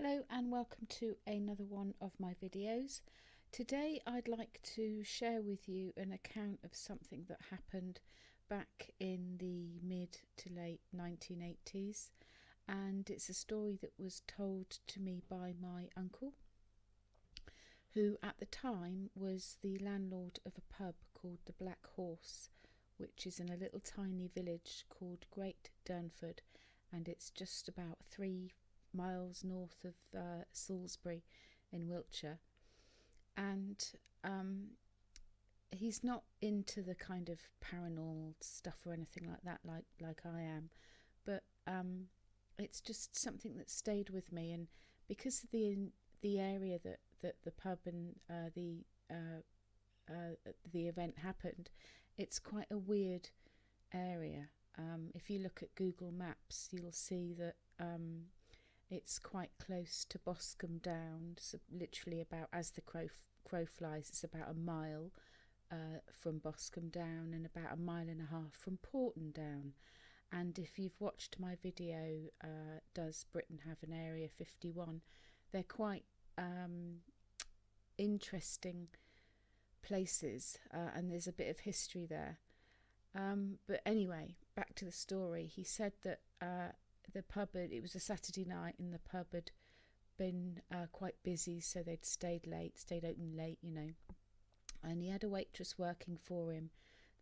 Hello and welcome to another one of my videos. Today I'd like to share with you an account of something that happened back in the mid to late 1980s, and it's a story that was told to me by my uncle, who at the time was the landlord of a pub called the Black Horse, which is in a little tiny village called Great Durnford, and it's just about 3 miles north of Salisbury in Wiltshire. And he's not into the kind of paranormal stuff or anything like that, like I am, but it's just something that stayed with me. And because of the area that the pub and the event happened, it's quite a weird area. If you look at Google Maps, you'll see that it's quite close to Boscombe Down, so literally about as the crow flies. It's about a mile from Boscombe Down and about 1.5 miles from Porton Down. And if you've watched my video, Does Britain Have an Area 51? They're quite interesting places, and there's a bit of history there. But anyway, back to the story. He said that the pub, it was a Saturday night, and the pub had been quite busy, so they'd stayed open late, and he had a waitress working for him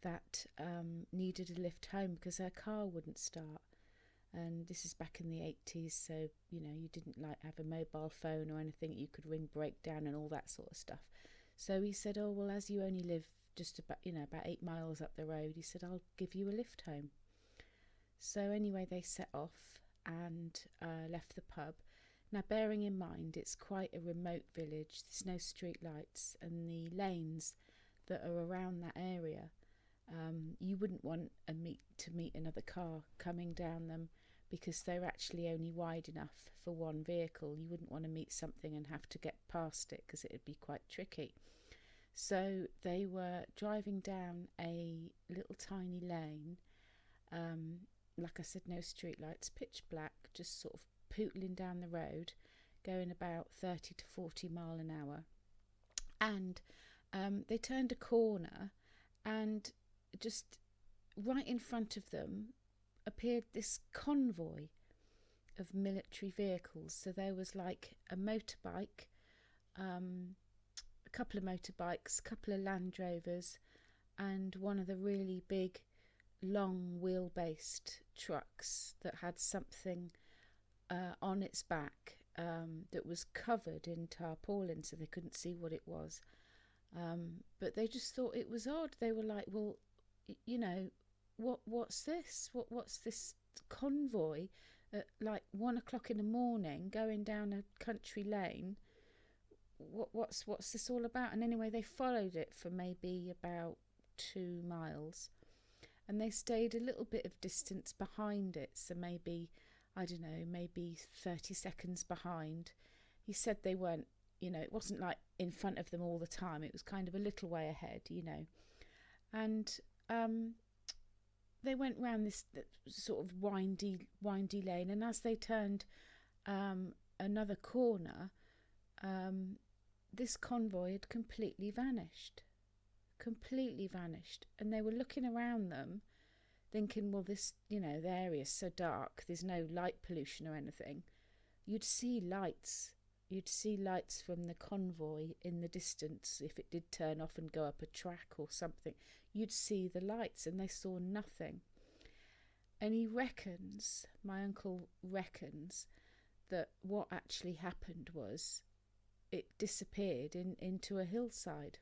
that needed a lift home because her car wouldn't start. And this is back in the 80s, so you didn't have a mobile phone or anything. You could ring breakdown and all that sort of stuff. So he said, oh well, as you only live just about 8 miles up the road, he said, I'll give you a lift home. So anyway, they set off and left the pub. Now, bearing in mind, it's quite a remote village. There's no street lights, and the lanes that are around that area, you wouldn't want to meet another car coming down them, because they're actually only wide enough for one vehicle. You wouldn't want to meet something and have to get past it, because it'd be quite tricky. So they were driving down a little tiny lane, like I said, no street lights, pitch black, just sort of pootling down the road, going about 30 to 40 miles an hour. And they turned a corner, and just right in front of them appeared this convoy of military vehicles. So there was like a motorbike, a couple of motorbikes, a couple of Land Rovers, and one of the really big long wheel-based trucks that had something on its back that was covered in tarpaulin, so they couldn't see what it was. But they just thought it was odd. They were like, well, what's this? What's this convoy at like 1 o'clock in the morning going down a country lane? What's this all about? And anyway, they followed it for maybe about 2 miles. And they stayed a little bit of distance behind it, so maybe, I don't know, maybe 30 seconds behind. He said they weren't, it wasn't like in front of them all the time. It was kind of a little way ahead, And they went round this sort of windy lane, and as they turned another corner, this convoy had completely vanished. And they were looking around them thinking, well, this, the area's so dark, there's no light pollution or anything. You'd see lights from the convoy in the distance. If it did turn off and go up a track or something, you'd see the lights, and they saw nothing. And my uncle reckons that what actually happened was it disappeared into a hillside,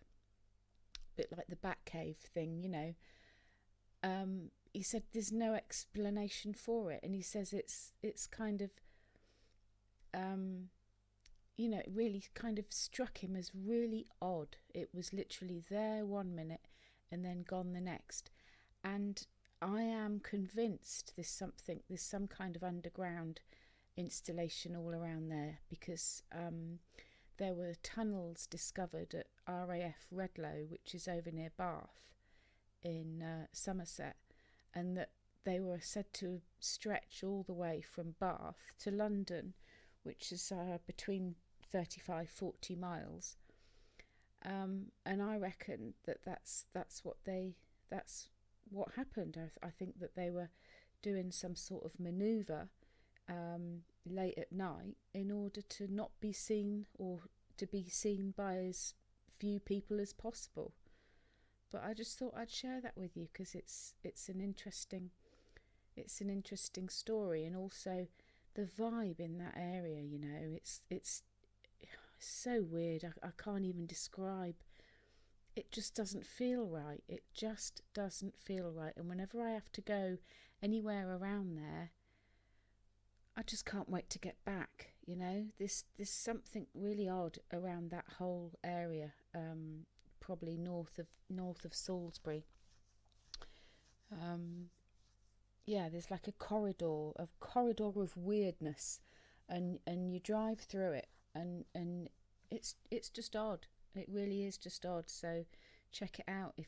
bit like the Batcave thing, He said there's no explanation for it, and he says it's kind of it really kind of struck him as really odd. It was literally there 1 minute and then gone the next. And I am convinced there's some kind of underground installation all around there, because there were tunnels discovered at RAF Redlow, which is over near Bath in Somerset, and that they were said to stretch all the way from Bath to London, which is between 35-40 miles. And I reckon that's what happened. I think that they were doing some sort of manoeuvre late at night in order to not be seen, or to be seen by as few people as possible. But I just thought I'd share that with you because it's an interesting story, and also the vibe in that area. You know, it's so weird. I can't even describe. It just doesn't feel right. It just doesn't feel right. And whenever I have to go anywhere around there, I just can't wait to get back. You know, there's something really odd around that whole area. Probably north of Salisbury. Yeah, there's like a corridor of weirdness, and you drive through it, and it's just odd. It really is just odd. So check it out if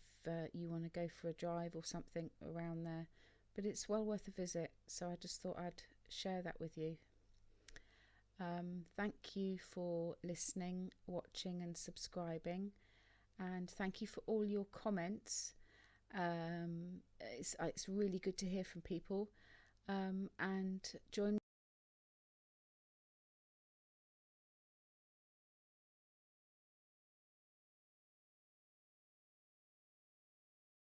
you want to go for a drive or something around there. But it's well worth a visit. So I just thought I'd share that with you. Thank you for listening, watching and subscribing, and thank you for all your comments. It's really good to hear from people, and join